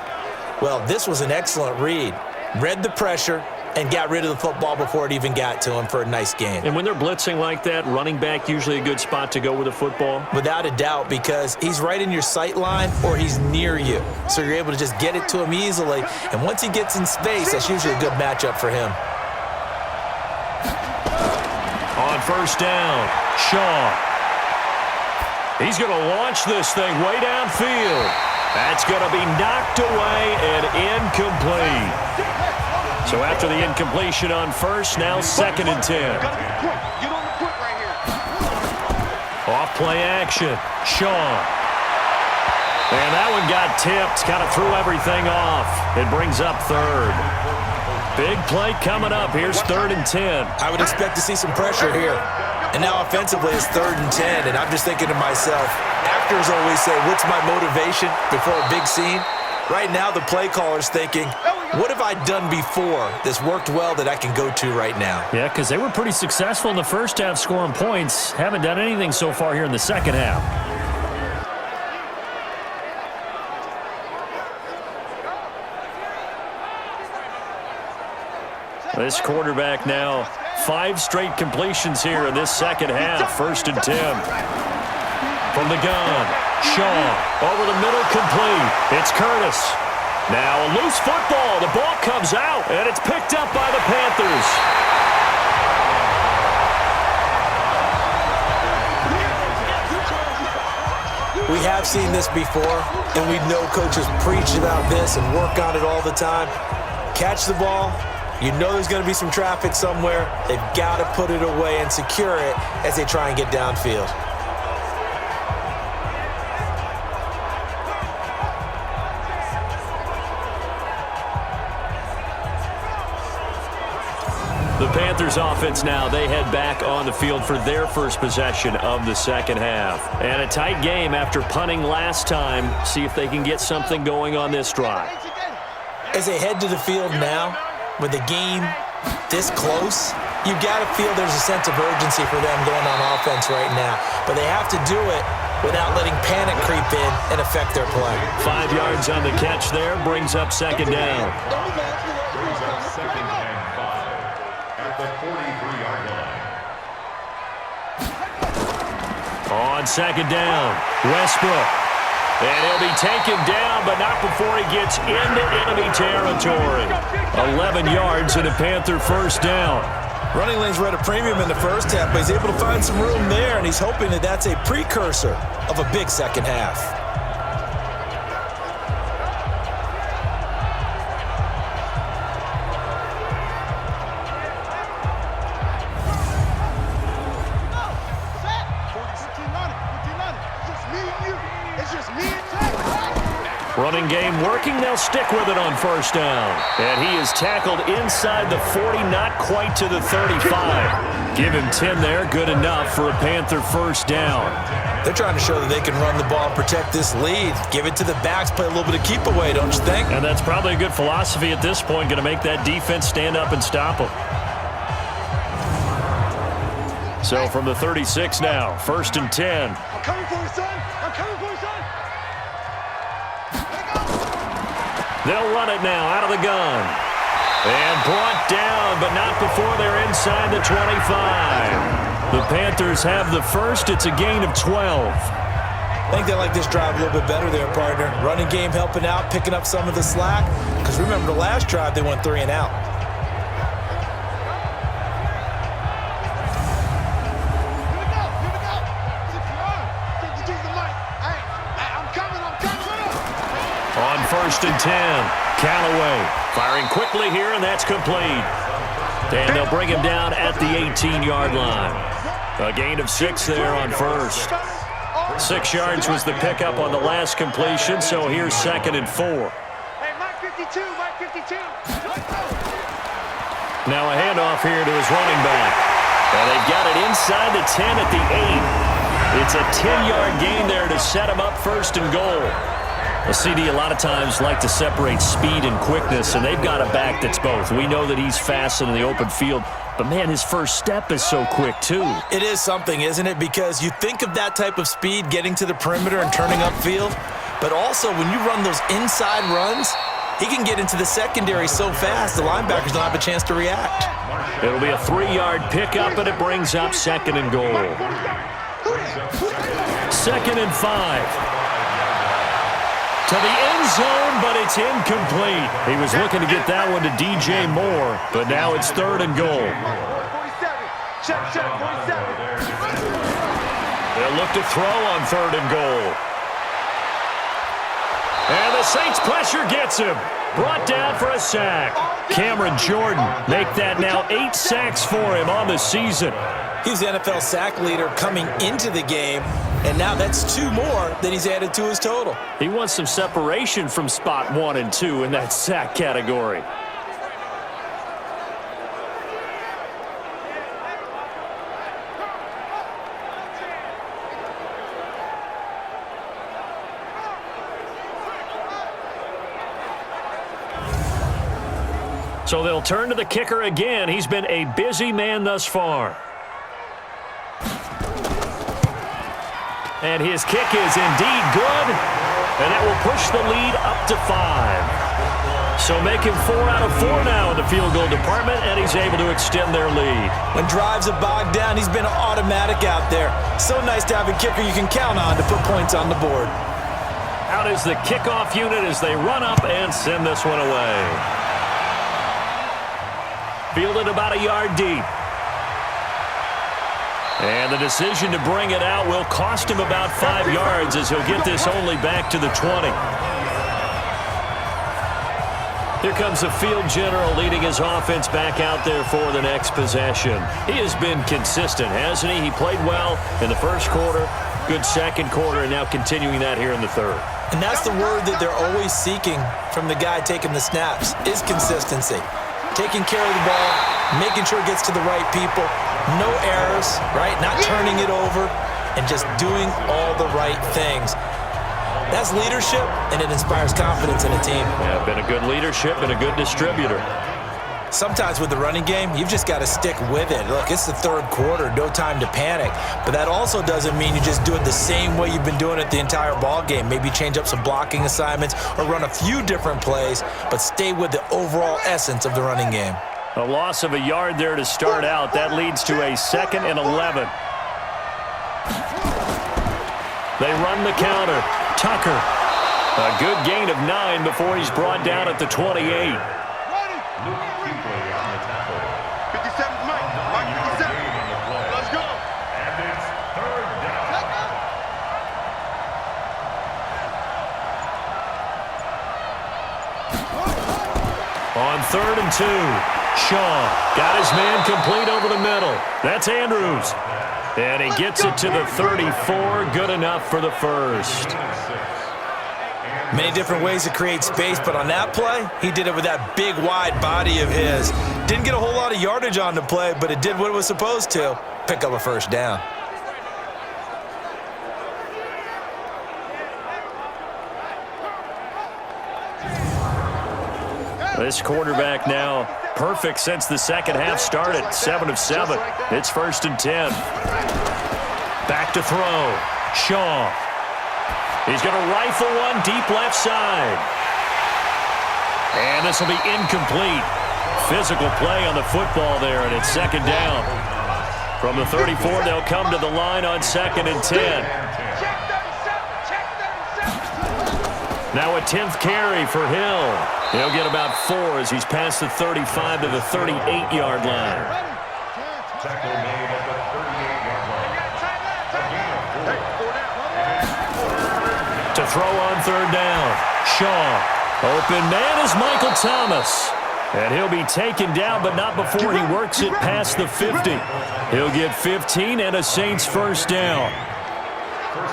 Well, this was an excellent read. Read the pressure and got rid of the football before it even got to him for a nice gain. And when they're blitzing like that, running back usually a good spot to go with the football? Without a doubt, because he's right in your sight line or he's near you. So you're able to just get it to him easily. And once he gets in space, that's usually a good matchup for him. On first down, Shaw. He's going to launch this thing way downfield. That's going to be knocked away and incomplete. So after the incompletion on first, now 2nd and 10. Get on the quick right here. Off play action. Shaw. And that one got tipped. Kind of threw everything off. It brings up 3rd. Big play coming up. Here's 3rd and 10. I would expect to see some pressure here. And now offensively it's 3rd and 10. And I'm just thinking to myself, actors always say, what's my motivation before a big scene? Right now the play caller's thinking, what have I done before that's worked well that I can go to right now? Yeah, because they were pretty successful in the first half scoring points. Haven't done anything so far here in the second half. This quarterback now, 5 straight completions here in this second half. 1st and 10. From the gun, Shaw over the middle, complete. It's Curtis. Now a loose football. The ball comes out, and it's picked up by the Panthers. We have seen this before, and we know coaches preach about this and work on it all the time. Catch the ball. You know there's going to be some traffic somewhere. They've got to put it away and secure it as they try and get downfield. The Panthers offense now, they head back on the field for their first possession of the second half. And a tight game after punting last time. See if they can get something going on this drive. As they head to the field now, with the game this close, you got to feel there's a sense of urgency for them going on offense right now. But they have to do it without letting panic creep in and affect their play. 5 yards on the catch there, brings up second down. Second and 5 at the 43-yard line. On second down, Westbrook. And he'll be taken down, but not before he gets into enemy territory. 11 yards and a Panther first down. Running lanes were at a premium in the first half, but he's able to find some room there, and he's hoping that that's a precursor of a big second half. Running game working. They'll stick with it on first down. And he is tackled inside the 40, not quite to the 35. Give him 10 there. Good enough for a Panther first down. They're trying to show that they can run the ball and protect this lead. Give it to the backs, play a little bit of keep away, don't you think? And that's probably a good philosophy at this point. Going to make that defense stand up and stop them. So from the 36 now, first and 10. I'm coming for you, son. I'm coming for you, son. They'll run it now out of the gun. And brought down, but not before they're inside the 25. The Panthers have the first. It's a gain of 12. I think they like this drive a little bit better there, partner. Running game helping out, picking up some of the slack. Because remember, the last drive, they went 3 and out. On first and 10, Callaway firing quickly here, and that's complete. And they'll bring him down at the 18-yard line. A gain of 6 there on first. 6 yards was the pickup on the last completion, so here's second and 4. Hey, Mike 52, Mike 52. Now a handoff here to his running back. And they've got it inside the 10 at the 8. It's a 10-yard gain there to set him up first and goal. A CD a lot of times like to separate speed and quickness, and they've got a back that's both. We know that he's fast in the open field, but, man, his first step is so quick, too. It is something, isn't it? Because you think of that type of speed getting to the perimeter and turning upfield, but also when you run those inside runs, he can get into the secondary so fast the linebackers don't have a chance to react. It'll be a 3-yard pickup, and it brings up second and goal. Second and 5. To the end zone, but it's incomplete. He was looking to get that one to DJ Moore, but now it's third and goal. 47. Check, 47. They'll look to throw on third and goal. And the Saints pressure gets him. Brought down for a sack. Cameron Jordan make that now 8 sacks for him on the season. He's the NFL sack leader coming into the game, and now that's 2 more that he's added to his total. He wants some separation from spot 1 and 2 in that sack category. So they'll turn to the kicker again. He's been a busy man thus far. And his kick is indeed good, and that will push the lead up to 5. So make him 4 out of 4 now in the field goal department, and he's able to extend their lead. When drives are bogged down, he's been automatic out there. So nice to have a kicker you can count on to put points on the board. Out is the kickoff unit as they run up and send this one away. Fielded about a yard deep. And the decision to bring it out will cost him about 5 yards as he'll get this only back to the 20. Here comes the field general leading his offense back out there for the next possession. He has been consistent, hasn't he? He played well in the first quarter, good second quarter, and now continuing that here in the third. And that's the word that they're always seeking from the guy taking the snaps, is consistency. Taking care of the ball, making sure it gets to the right people, no errors, right? Not turning it over, and just doing all the right things. That's leadership, and it inspires confidence in a team. Yeah, been a good leadership and a good distributor. Sometimes with the running game, you've just got to stick with it. Look, it's the third quarter, no time to panic. But that also doesn't mean you just do it the same way you've been doing it the entire ball game. Maybe change up some blocking assignments or run a few different plays, but stay with the overall essence of the running game. A loss of a yard there to start out. That leads to a 2nd and 11. They run the counter. Tucker. A good gain of 9 before he's brought down at the 28. 57, Mike. Mike 57. Let's go. And it's third down. On 3rd and 2. Shaw got his man complete over the middle. That's Andrews. And he gets it to the 34. Good enough for the first. Many different ways to create space, but on that play, he did it with that big, wide body of his. Didn't get a whole lot of yardage on the play, but it did what it was supposed to. Pick up a first down. This quarterback now perfect since the second half started. 7 of 7. It's 1st and 10. Back to throw. Shaw. He's going to rifle one deep left side. And this will be incomplete. Physical play on the football there, and it's 2nd down. From the 34, they'll come to the line on 2nd and 10. Now a 10th carry for Hill. He'll get about 4 as he's past the 35 to the 38-yard line. Tackle made at the 38-yard line. To throw on 3rd down. Shaw. Open man is Michael Thomas. And he'll be taken down, but not before he works it past the 50. He'll get 15 and a Saints first down.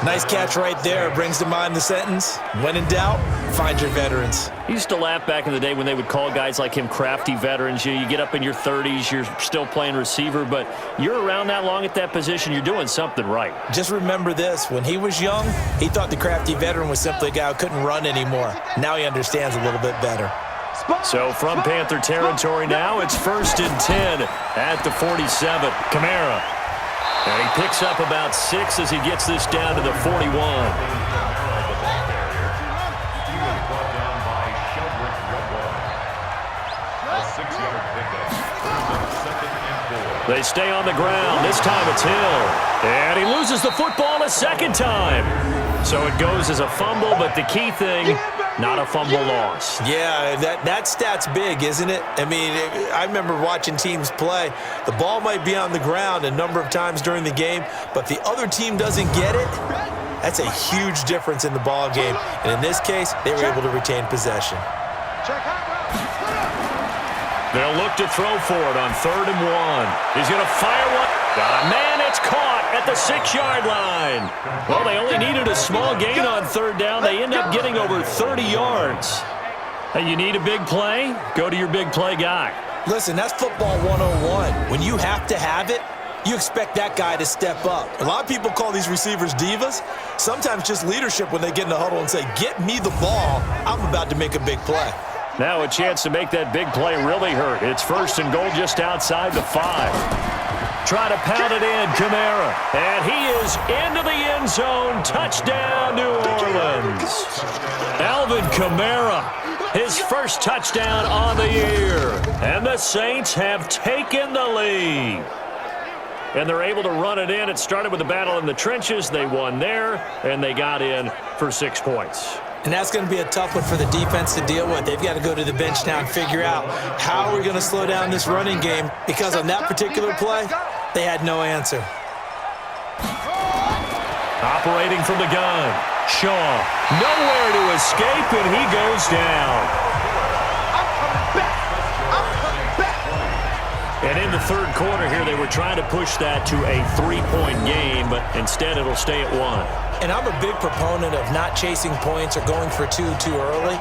Nice catch right there. Brings to mind the sentence, when in doubt, find your veterans. I used to laugh back in the day when they would call guys like him crafty veterans. You get up in your 30s, you're still playing receiver, but you're around that long at that position, you're doing something right. Just remember this. When he was young, he thought the crafty veteran was simply a guy who couldn't run anymore. Now he understands a little bit better. So from Panther territory now, it's 1st and 10 at the 47. Kamara. And he picks up about 6 as he gets this down to the 41. They stay on the ground. This time it's Hill. And he loses the football a 2nd time. So it goes as a fumble, but the key thing, not a fumble loss. Yeah, that stat's big, isn't it? I mean, I remember watching teams play. The ball might be on the ground a number of times during the game, but the other team doesn't get it. That's a huge difference in the ball game. And in this case, they were able to retain possession. They'll look to throw for it on 3rd and 1. He's going to fire one. Got a man. It's caught at the 6-yard line. Well, they only needed a small gain on 3rd down. They end up getting over 30 yards. Hey, you need a big play? Go to your big play guy. Listen, that's football 101. When you have to have it, you expect that guy to step up. A lot of people call these receivers divas. Sometimes just leadership when they get in the huddle and say, get me the ball. I'm about to make a big play. Now a chance to make that big play really hurt. It's 1st and goal just outside the 5. Try to pound it in, Kamara. And he is into the end zone. Touchdown, New Orleans. Alvin Kamara, his first touchdown on the year. And the Saints have taken the lead. And they're able to run it in. It started with a battle in the trenches. They won there, and they got in for 6 points. And that's going to be a tough one for the defense to deal with. They've got to go to the bench now and figure out how are we going to slow down this running game, because on that particular play, they had no answer. Operating from the gun, Shaw, nowhere to escape, and he goes down. And in the 3rd quarter here, they were trying to push that to a 3-point game, but instead it'll stay at 1. And I'm a big proponent of not chasing points or going for 2 too early.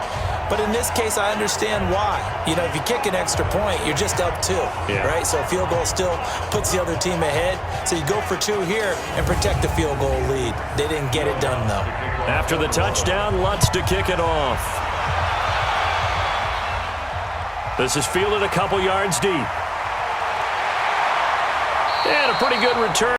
But in this case, I understand why. You know, if you kick an extra point, you're just up 2, right? So a field goal still puts the other team ahead. So you go for 2 here and protect the field goal lead. They didn't get it done, though. After the touchdown, Lutz to kick it off. This is fielded a couple yards deep. And a pretty good return.